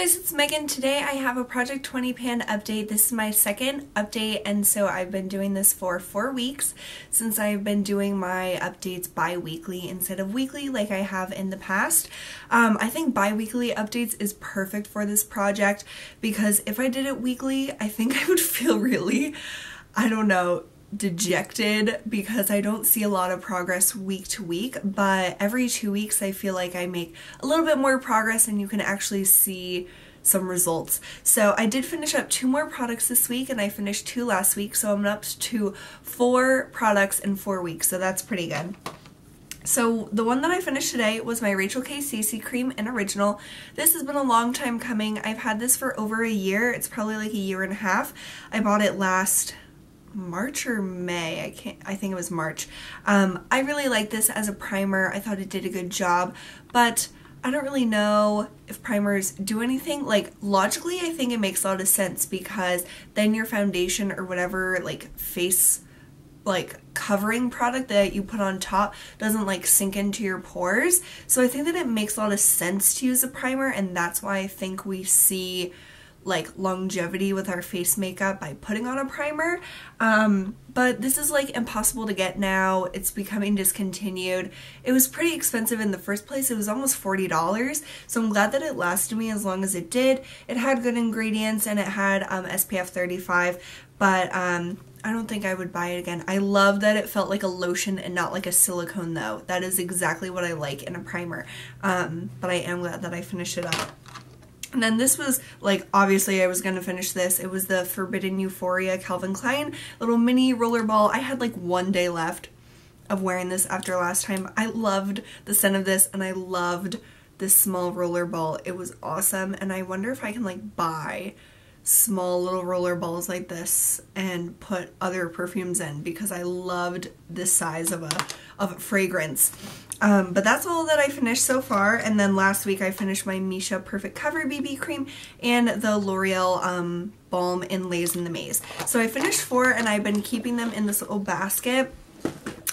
guys, it's Megan. Today I have a Project 20 Pan update. This is my second update, and so I've been doing this for 4 weeks since I've been doing my updates bi-weekly instead of weekly like I have in the past. I think bi-weekly updates is perfect for this project because if I did it weekly, I think I would feel really, I don't know, dejected because I don't see a lot of progress week to week, but every 2 weeks I feel like I make a little bit more progress and you can actually see some results. So I did finish up 2 more products this week and I finished 2 last week, so I'm up to 4 products in 4 weeks, so that's pretty good. So the one that I finished today was my Rachel K. Stacey Cream in Original. This has been a long time coming. I've had this for over a year. It's probably like a year and a half. I bought it last March or May, I think it was March. I really like this as a primer. I thought it did a good job, but I don't really know if primers do anything. Like, logically, I think it makes a lot of sense because then your foundation or whatever, like, face, like, covering product that you put on top doesn't, like, sink into your pores. So I think that it makes a lot of sense to use a primer, and that's why I think we see like longevity with our face makeup by putting on a primer. But this is like impossible to get now. It's becoming discontinued. It was pretty expensive in the first place. It was almost $40, so I'm glad that it lasted me as long as it did. It had good ingredients and it had SPF 35, but I don't think I would buy it again. I love that it felt like a lotion and not like a silicone though. That is exactly what I like in a primer. But I am glad that I finished it up. And then this was, like, obviously I was going to finish this. It was the Forbidden Euphoria Calvin Klein little mini rollerball. I had like 1 day left of wearing this after last time. I loved the scent of this and I loved this small rollerball. It was awesome, and I wonder if I can like buy small little roller balls like this and put other perfumes in because I loved this size of a fragrance. But that's all that I finished so far, and then last week I finished my Missha Perfect Cover BB Cream and the L'Oreal Balm in Laze in the Maze. So I finished 4 and I've been keeping them in this little basket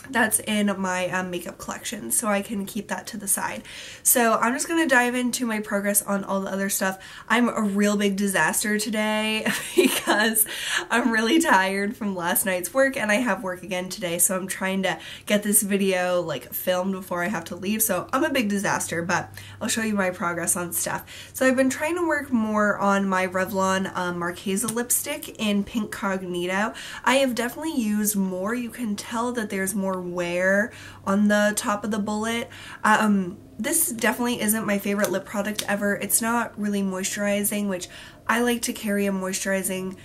that's in my makeup collection, so I can keep that to the side. So I'm just going to dive into my progress on all the other stuff. I'm a real big disaster today because I'm really tired from last night's work and I have work again today, so I'm trying to get this video like filmed before I have to leave. So I'm a big disaster, but I'll show you my progress on stuff. So I've been trying to work more on my Revlon Marchesa lipstick in Pink Cognito. I have definitely used more. You can tell that there's more wear on the top of the bullet. This definitely isn't my favorite lip product ever. It's not really moisturizing, which I like to carry a moisturizing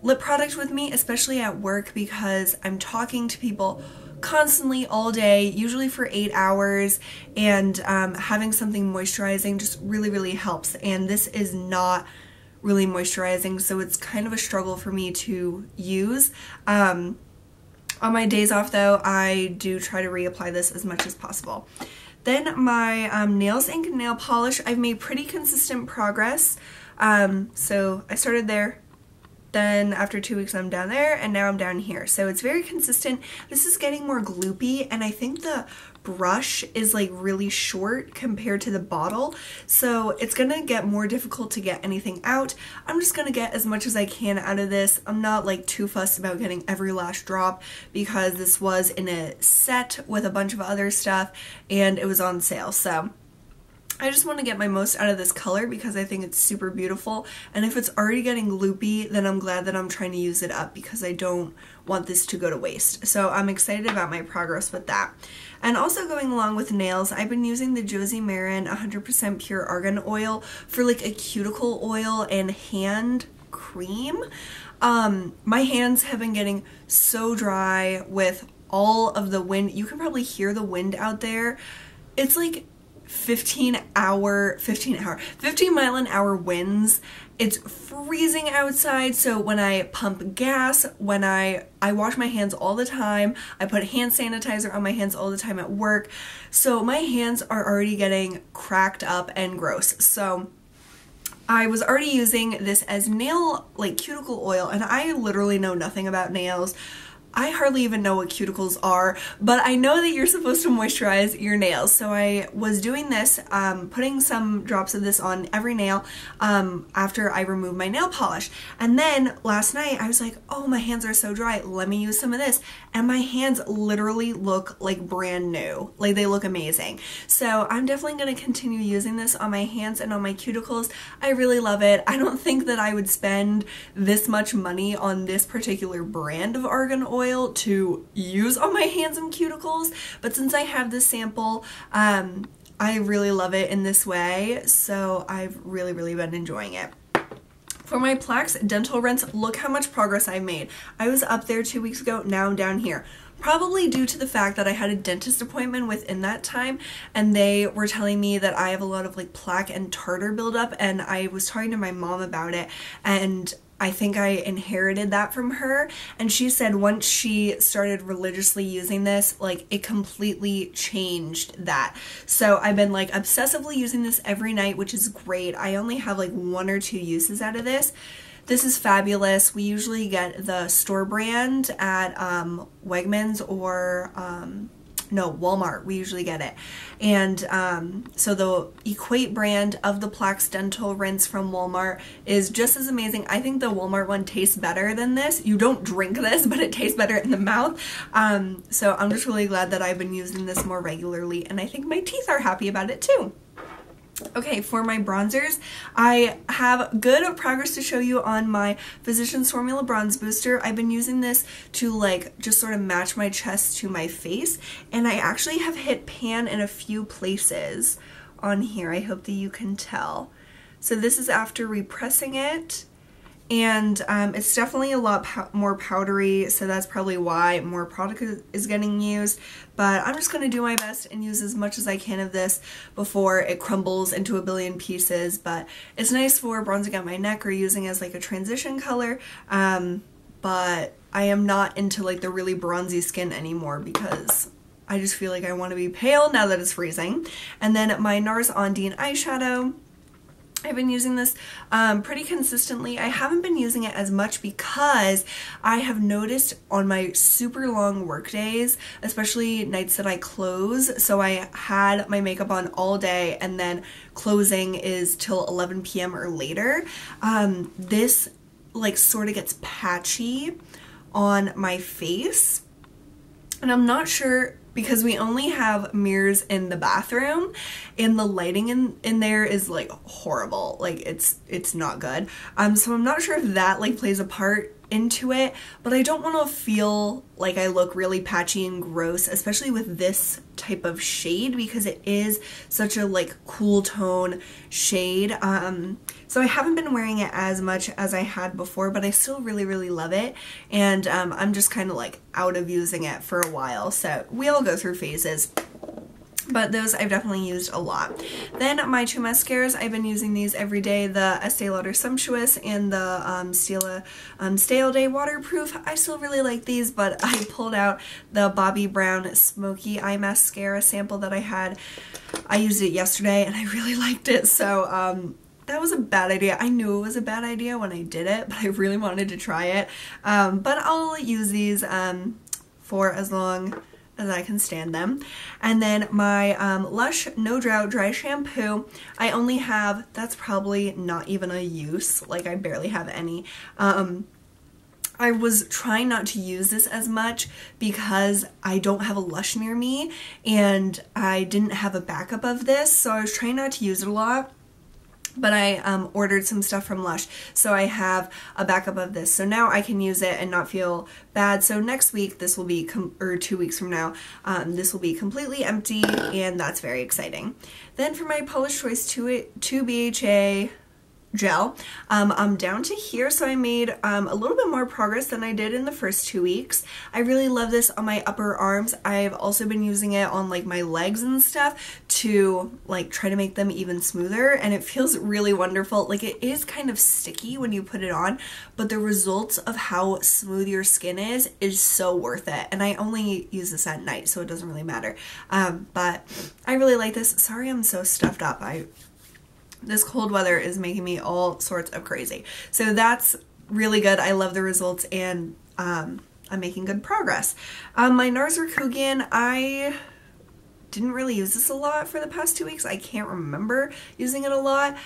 lip product with me, especially at work because I'm talking to people constantly all day, usually for 8 hours, and having something moisturizing just really helps, and this is not really moisturizing, so it's kind of a struggle for me to use. On my days off though, I do try to reapply this as much as possible. Then my Nails Ink nail polish, I've made pretty consistent progress. So I started there, then after 2 weeks I'm down there, and now I'm down here. So it's very consistent. This is getting more gloopy, and I think the brush is like really short compared to the bottle, so it's gonna get more difficult to get anything out. I'm just gonna get as much as I can out of this. I'm not like too fussed about getting every last drop because this was in a set with a bunch of other stuff and it was on sale, so I just want to get my most out of this color because I think it's super beautiful, and if it's already getting gloopy, then I'm glad that I'm trying to use it up because I don't want this to go to waste. So I'm excited about my progress with that. And also going along with nails, I've been using the Josie 100% pure argan oil for like a cuticle oil and hand cream. My hands have been getting so dry with all of the wind. You can probably hear the wind out there. It's like 15 mile an hour winds. It's freezing outside, so when I pump gas, when I wash my hands all the time, I put hand sanitizer on my hands all the time at work, so my hands are already getting cracked up and gross. So I was already using this as nail, like cuticle oil, and I literally know nothing about nails. I hardly even know what cuticles are, but I know that you're supposed to moisturize your nails. So I was doing this, putting some drops of this on every nail after I removed my nail polish. And then last night I was like, oh, my hands are so dry, let me use some of this. And my hands literally look like brand new. Like, they look amazing. So I'm definitely going to continue using this on my hands and on my cuticles. I really love it. I don't think that I would spend this much money on this particular brand of argan oil to use on my hands and cuticles, but since I have this sample, I really love it in this way, so I've really been enjoying it. For my Plax dental rinse, look how much progress I've made. I was up there 2 weeks ago, now I'm down here. Probably due to the fact that I had a dentist appointment within that time, and they were telling me that I have a lot of like plaque and tartar buildup, and I was talking to my mom about it, and I think I inherited that from her, and she said once she started religiously using this, like, it completely changed that. So I've been like obsessively using this every night, which is great. I only have like 1 or 2 uses out of this. This is fabulous. We usually get the store brand at Wegmans or no, Walmart. We usually get it. And so the Equate brand of the Plax Dental Rinse from Walmart is just as amazing. I think the Walmart one tastes better than this. You don't drink this, but it tastes better in the mouth. So I'm just really glad that I've been using this more regularly, and I think my teeth are happy about it too. Okay, for my bronzers, I have good progress to show you on my Physicians Formula Bronze Booster. I've been using this to like just sort of match my chest to my face, and I actually have hit pan in a few places on here. I hope that you can tell. So this is after repressing it, and it's definitely a lot more powdery, so that's probably why more product is getting used. But I'm just going to do my best and use as much as I can of this before it crumbles into a billion pieces. But it's nice for bronzing out my neck or using as like a transition color. But I am not into like the really bronzy skin anymore because I just feel like I want to be pale now that it's freezing. And then my NARS Ondine eyeshadow. I've been using this pretty consistently. I haven't been using it as much because I have noticed on my super long work days, especially nights that I close, so I had my makeup on all day and then closing is till 11 p.m. or later, this like sort of gets patchy on my face, and I'm not sure because we only have mirrors in the bathroom and the lighting in there is like horrible. Like it's not good. So I'm not sure if that like plays a part into it, but I don't want to feel like I look really patchy and gross, especially with this type of shade because it is such a like cool tone shade. So I haven't been wearing it as much as I had before, but I still really love it, and I'm just kind of like out of using it for a while, so we all go through phases. But those I've definitely used a lot. Then my 2 mascaras, I've been using these every day, the Estee Lauder Sumptuous and the Stila Stay All Day Waterproof. I still really like these, but I pulled out the Bobbi Brown Smoky Eye Mascara sample that I had. I used it yesterday and I really liked it, so that was a bad idea. I knew it was a bad idea when I did it, but I really wanted to try it. But I'll use these for as long as I can stand them. And then my Lush No Drought Dry Shampoo, I only have, that's probably not even a use, like I barely have any. I was trying not to use this as much because I don't have a Lush near me and I didn't have a backup of this, so I was trying not to use it a lot. But I ordered some stuff from Lush, so I have a backup of this. So now I can use it and not feel bad. So next week, this will be, or 2 weeks from now, this will be completely empty, and that's very exciting. Then for my Polish Choice 2 BHA Gel, I'm down to here, so I made a little bit more progress than I did in the first 2 weeks. I really love this on my upper arms. I've also been using it on like my legs and stuff to like try to make them even smoother, and it feels really wonderful. Like, it is kind of sticky when you put it on, but the results of how smooth your skin is so worth it. And I only use this at night, so it doesn't really matter. But I really like this. Sorry I'm so stuffed up. This cold weather is making me all sorts of crazy. So that's really good. I love the results, and I'm making good progress. My NARS Rikugien, I didn't really use this a lot for the past 2 weeks. I can't remember using it a lot.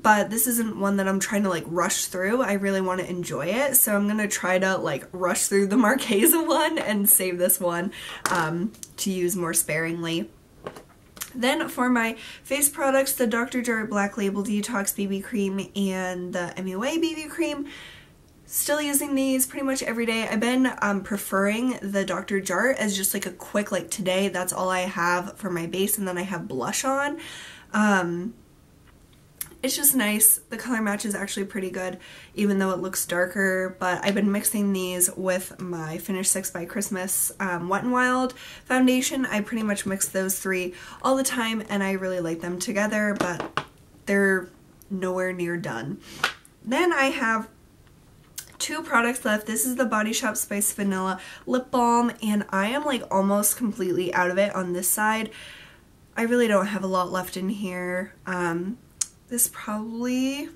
But this isn't one that I'm trying to like rush through. I really want to enjoy it. So I'm going to try to like rush through the Marchesa one and save this one to use more sparingly. Then for my face products, the Dr. Drought Black Label Detox BB Cream and the MUA BB Cream. Still using these pretty much every day. I've been preferring the Dr. Drought as just like a quick, like today, that's all I have for my base, and then I have blush on. It's just nice. The color match is actually pretty good, even though it looks darker, but I've been mixing these with my Finish 6 by Christmas Wet n Wild foundation. I pretty much mix those three all the time, and I really like them together, but they're nowhere near done. Then I have 2 products left. This is the Body Shop Spice Vanilla Lip Balm, and I am like almost completely out of it on this side. I really don't have a lot left in here. This probably,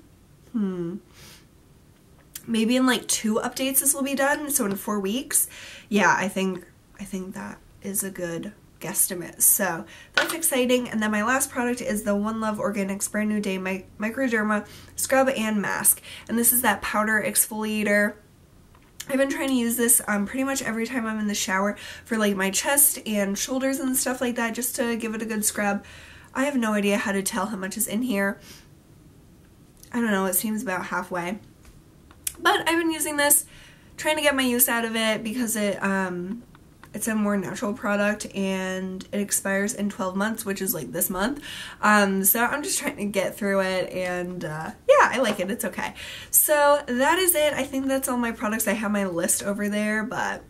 maybe in like 2 updates this will be done, so in 4 weeks. Yeah, I think that is a good guesstimate. So that's exciting. And then my last product is the One Love Organics Brand New Day Microderma Scrub and Mask. And this is that powder exfoliator. I've been trying to use this pretty much every time I'm in the shower for like my chest and shoulders and stuff like that, just to give it a good scrub. I have no idea how to tell how much is in here. I don't know, it seems about halfway. But I've been using this, trying to get my use out of it because it's a more natural product and it expires in 12 months, which is like this month. So I'm just trying to get through it, and yeah, I like it. It's okay. So that is it. I think that's all my products. I have my list over there, but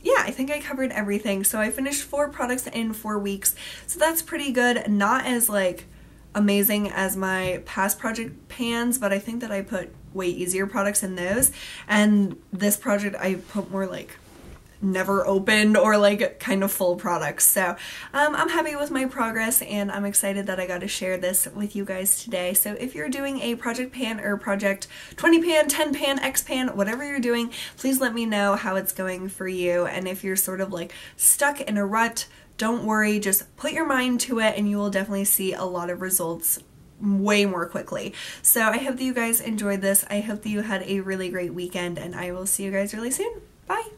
yeah, I think I covered everything. So I finished 4 products in 4 weeks. So that's pretty good. Not as like amazing as my past project pans, but I think that I put way easier products in those. And this project I put more like never opened or like kind of full products. So I'm happy with my progress, and I'm excited that I got to share this with you guys today. So if you're doing a project pan or project 20 pan, 10 pan, X pan, whatever you're doing, please let me know how it's going for you. And if you're sort of like stuck in a rut, don't worry, just put your mind to it and you will definitely see a lot of results way more quickly. So I hope that you guys enjoyed this. I hope that you had a really great weekend, and I will see you guys really soon. Bye!